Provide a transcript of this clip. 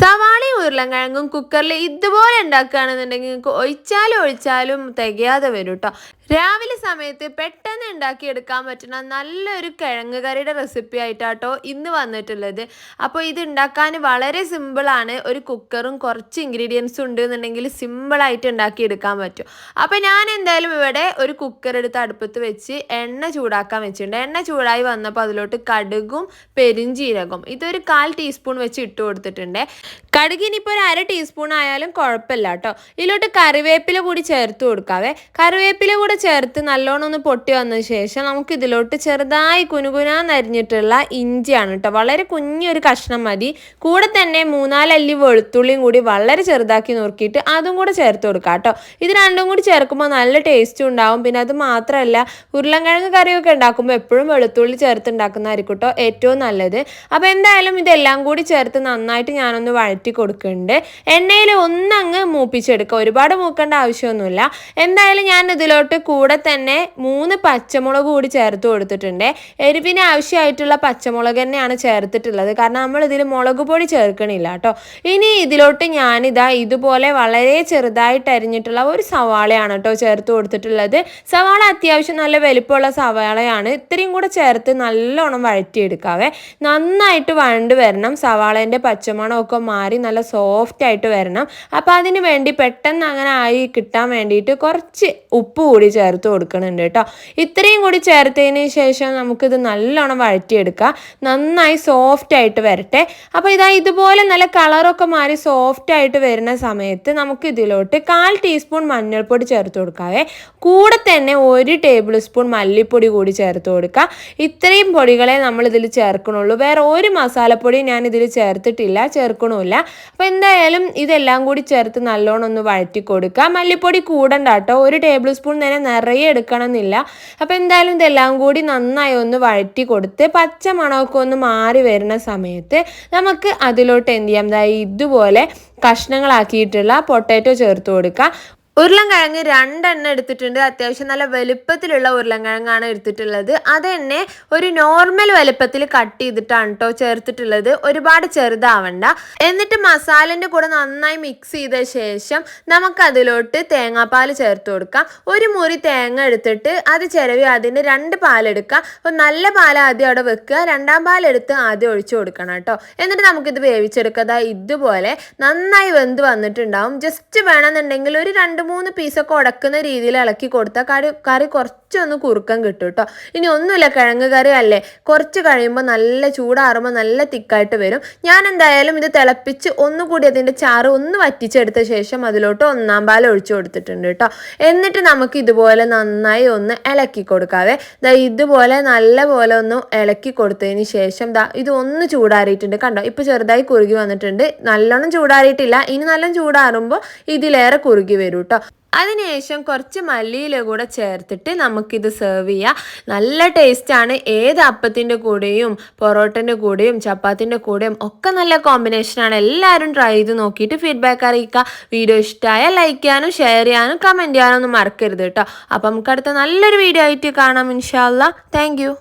സവാളയും ഉരുളക്കിഴങ്ങും കുക്കറിൽ ഇതുപോലെ ഉണ്ടാക്കുകയാണെന്നുണ്ടെങ്കിൽ നിങ്ങൾക്ക് ഒഴിച്ചാലും തികയാതെ വരും കേട്ടോ. രാവിലെ സമയത്ത് പെട്ടെന്ന് ഉണ്ടാക്കിയെടുക്കാൻ പറ്റുന്ന നല്ലൊരു കിഴങ്ങ് കറിയുടെ റെസിപ്പി ആയിട്ടാട്ടോ ഇന്ന് വന്നിട്ടുള്ളത്. അപ്പോൾ ഇത് ഉണ്ടാക്കാൻ വളരെ സിമ്പിളാണ്. ഒരു കുക്കറും കുറച്ച് ഇൻഗ്രീഡിയൻസും ഉണ്ട് എന്നുണ്ടെങ്കിൽ സിമ്പിളായിട്ട് ഉണ്ടാക്കിയെടുക്കാൻ പറ്റും. അപ്പോൾ ഞാൻ എന്തായാലും ഇവിടെ ഒരു കുക്കർ എടുത്ത് അടുപ്പത്ത് വെച്ച് എണ്ണ ചൂടാക്കാൻ വെച്ചിട്ടുണ്ട്. എണ്ണ ചൂടായി വന്നപ്പോൾ അതിലോട്ട് കടുകും പെരിഞ്ചീരകം ഇതൊരു 1/4 ടീസ്പൂൺ വെച്ച് ഇട്ട് കൊടുത്തിട്ടുണ്ട്. കടുകിനിപ്പോൾ ഒരു 1/2 ടീസ്പൂൺ ആയാലും കുഴപ്പമില്ല കേട്ടോ. ഇതിലോട്ട് കറിവേപ്പില കൂടി ചേർത്ത് കൊടുക്കാവേ. കറിവേപ്പില കൂടെ ചേർത്ത് നല്ലോണം ഒന്ന് പൊട്ടി വന്ന ശേഷം നമുക്ക് ഇതിലോട്ട് ചെറുതായി കുനുകുനാന്നരിഞ്ഞിട്ടുള്ള ഇഞ്ചിയാണ് കേട്ടോ. വളരെ കുഞ്ഞൊരു കഷ്ണം മതി. കൂടെ തന്നെ 3-4 അല്ലി വെളുത്തുള്ളിയും കൂടി വളരെ ചെറുതാക്കി നുറുക്കിയിട്ട് അതും കൂടെ ചേർത്ത് കൊടുക്കാം കേട്ടോ. ഇത് രണ്ടും കൂടി ചേർക്കുമ്പോൾ നല്ല ടേസ്റ്റും ഉണ്ടാവും. പിന്നെ അത് മാത്രമല്ല, ഉരുളക്കിഴങ്ങ് കറിയൊക്കെ ഉണ്ടാക്കുമ്പോൾ എപ്പോഴും വെളുത്തുള്ളി ചേർത്ത് ഉണ്ടാക്കുന്നതായിരിക്കും കേട്ടോ ഏറ്റവും നല്ലത്. അപ്പോൾ എന്തായാലും ഇതെല്ലാം കൂടി ചേർത്ത് നന്നായിട്ട് ഞാനൊന്ന് വഴറ്റി കൊടുക്കുന്നുണ്ട്. എണ്ണയിൽ ഒന്നങ്ങ് മൂപ്പിച്ചെടുക്കുക, ഒരുപാട് മൂക്കേണ്ട ആവശ്യമൊന്നുമില്ല. എന്തായാലും ഞാൻ ഇതിലോട്ട് കൂടെ തന്നെ 3 പച്ചമുളക് കൂടി ചേർത്ത് കൊടുത്തിട്ടുണ്ട്. എരിവിന് ആവശ്യമായിട്ടുള്ള പച്ചമുളക് തന്നെയാണ് ചേർത്തിട്ടുള്ളത്, കാരണം നമ്മൾ ഇതിൽ മുളക് പൊടി ചേർക്കണില്ല കേട്ടോ. ഇനി ഇതിലോട്ട് ഞാനിതാ ഇതുപോലെ വളരെ ചെറുതായിട്ട് അരിഞ്ഞിട്ടുള്ള ഒരു സവാളയാണ് കേട്ടോ ചേർത്ത് കൊടുത്തിട്ടുള്ളത്. സവാള അത്യാവശ്യം നല്ല വലിപ്പമുള്ള സവാളയാണ്. ഇത്രയും കൂടെ ചേർത്ത് നല്ലോണം വഴറ്റിയെടുക്കാവേ. നന്നായിട്ട് വഴണ്ട് വരണം, സവാളേൻ്റെ പച്ചമണമൊക്കെ മാറി നല്ല സോഫ്റ്റ് ആയിട്ട് വരണം. അപ്പോൾ അതിന് വേണ്ടി പെട്ടെന്ന് അങ്ങനെ ആയി കിട്ടാൻ വേണ്ടിയിട്ട് കുറച്ച് ഉപ്പ് കൂടി ചേർത്ത് കൊടുക്കുന്നുണ്ട് കേട്ടോ. ഇത്രയും കൂടി ചേർത്തതിന് ശേഷം നമുക്കിത് നല്ലോണം വഴറ്റിയെടുക്കാം. നന്നായി സോഫ്റ്റ് ആയിട്ട് വരട്ടെ. അപ്പോൾ ഇതുപോലെ നല്ല കളറൊക്കെ മാറി സോഫ്റ്റ് ആയിട്ട് വരുന്ന സമയത്ത് നമുക്ക് ഇതിലോട്ട് 1/4 ടീസ്പൂൺ മഞ്ഞൾപ്പൊടി ചേർത്ത് കൊടുക്കാവേ. കൂടെ തന്നെ 1 ടേബിൾ സ്പൂൺ മല്ലിപ്പൊടി കൂടി ചേർത്ത് കൊടുക്കുക. ഇത്രയും പൊടികളെ നമ്മൾ ഇതിൽ ചേർക്കണുള്ളൂ. വേറെ ഒരു മസാലപ്പൊടി ഞാൻ ഇതിൽ ചേർത്തിട്ടില്ല, ചേർക്കണമില്ല. അപ്പോൾ എന്തായാലും ഇതെല്ലാം കൂടി ചേർത്ത് നല്ലോണം ഒന്ന് വഴറ്റി കൊടുക്കുക. മല്ലിപ്പൊടി കൂടണ്ട കേട്ടോ, 1 ടേബിൾ സ്പൂൺ തന്നെ നിറയെ എടുക്കണം എന്നില്ല. അപ്പോൾ എന്തായാലും ഇതെല്ലാം കൂടി നന്നായി ഒന്ന് വഴറ്റി കൊടുത്ത് പച്ച മണമൊക്കെ ഒന്ന് മാറി വരുന്ന സമയത്ത് നമുക്ക് അതിലോട്ട് എന്ത് ചെയ്യാം, ഇതുപോലെ കഷ്ണങ്ങളാക്കിയിട്ടുള്ള പൊട്ടാറ്റോ ചേർത്ത് കൊടുക്കുക. ഉരുളക്കിഴങ്ങ് 2 എടുത്തിട്ടുണ്ട്. അത്യാവശ്യം നല്ല വലുപ്പത്തിലുള്ള ഉരുളക്കിഴങ്ങാണ് എടുത്തിട്ടുള്ളത്. അത് തന്നെ ഒരു നോർമൽ വലുപ്പത്തിൽ കട്ട് ചെയ്തിട്ടാണ് കേട്ടോ ചേർത്തിട്ടുള്ളത്, ഒരുപാട് ചെറുതാവണ്ട. എന്നിട്ട് മസാലൻ്റെ കൂടെ നന്നായി മിക്സ് ചെയ്ത ശേഷം നമുക്ക് അതിലോട്ട് തേങ്ങാപ്പാൽ ചേർത്ത് കൊടുക്കാം. ഒരു മുറി തേങ്ങ എടുത്തിട്ട് അത് ചിരവി അതിന് 2 പാലെടുക്കുക. അപ്പോൾ നല്ല പാൽ ആദ്യം അവിടെ വെക്കുക, 2ാം പാലെടുത്ത് ആദ്യം ഒഴിച്ചു കൊടുക്കണം കേട്ടോ. എന്നിട്ട് നമുക്കിത് വേവിച്ചെടുക്കുക. ഇതുപോലെ നന്നായി വെന്ത് വന്നിട്ടുണ്ടാവും. ജസ്റ്റ് വേണമെന്നുണ്ടെങ്കിൽ ഒരു 2-3 പീസൊക്കെ ഉടക്കുന്ന രീതിയിൽ ഇളക്കി കൊടുത്താൽ കറി കുറച്ചൊന്ന് കുറുക്കം കിട്ടും കേട്ടോ. ഇനി ഒന്നുമില്ല, കിഴങ്ങ് കറി അല്ലേ, കുറച്ച് കഴിയുമ്പോൾ നല്ല ചൂടാറുമ്പോൾ നല്ല തിക്കായിട്ട് വരും. ഞാൻ എന്തായാലും ഇത് തിളപ്പിച്ച് ഒന്നുകൂടി അതിൻ്റെ ചാറ് ഒന്ന് വറ്റിച്ചെടുത്ത ശേഷം അതിലോട്ട് 1ാം പാൽ ഒഴിച്ചു കൊടുത്തിട്ടുണ്ട് കേട്ടോ. എന്നിട്ട് നമുക്ക് ഇതുപോലെ നന്നായി ഒന്ന് ഇളക്കി കൊടുക്കാവേ. ഇതുപോലെ നല്ല പോലെ ഒന്ന് ഇളക്കി കൊടുത്തതിന് ശേഷം ഇത് ഒന്ന് ചൂടാറിയിട്ടുണ്ട് കണ്ടോ. ഇപ്പോൾ ചെറുതായി കുറുകി വന്നിട്ടുണ്ട്. നല്ലോണം ചൂടാറിയിട്ടില്ല, ഇനി നല്ല ചൂടാറുമ്പോൾ ഇതിലേറെ കുറുകി വരും കേട്ടോ. അതിനുശേഷം കുറച്ച് മല്ലിയില കൂടെ ചേർത്തിട്ട് നമുക്കിത് സെർവ് ചെയ്യാം. നല്ല ടേസ്റ്റാണ്. ഏത് അപ്പത്തിൻ്റെ കൂടെയും പൊറോട്ടൻ്റെ കൂടെയും ചപ്പാത്തിൻ്റെ കൂടെയും ഒക്കെ നല്ല കോമ്പിനേഷനാണ്. എല്ലാവരും ട്രൈ ചെയ്ത് നോക്കിയിട്ട് ഫീഡ്ബാക്ക് അറിയിക്കുക. വീഡിയോ ഇഷ്ടമായാൽ ലൈക്ക് ചെയ്യാനും ഷെയർ ചെയ്യാനും കമൻറ്റ് ചെയ്യാനും ഒന്നും മറക്കരുത് കേട്ടോ. അപ്പം നമുക്ക് അടുത്ത നല്ലൊരു വീഡിയോ ആയിട്ട് കാണാം ഇൻഷാ അല്ലാ. Thank you.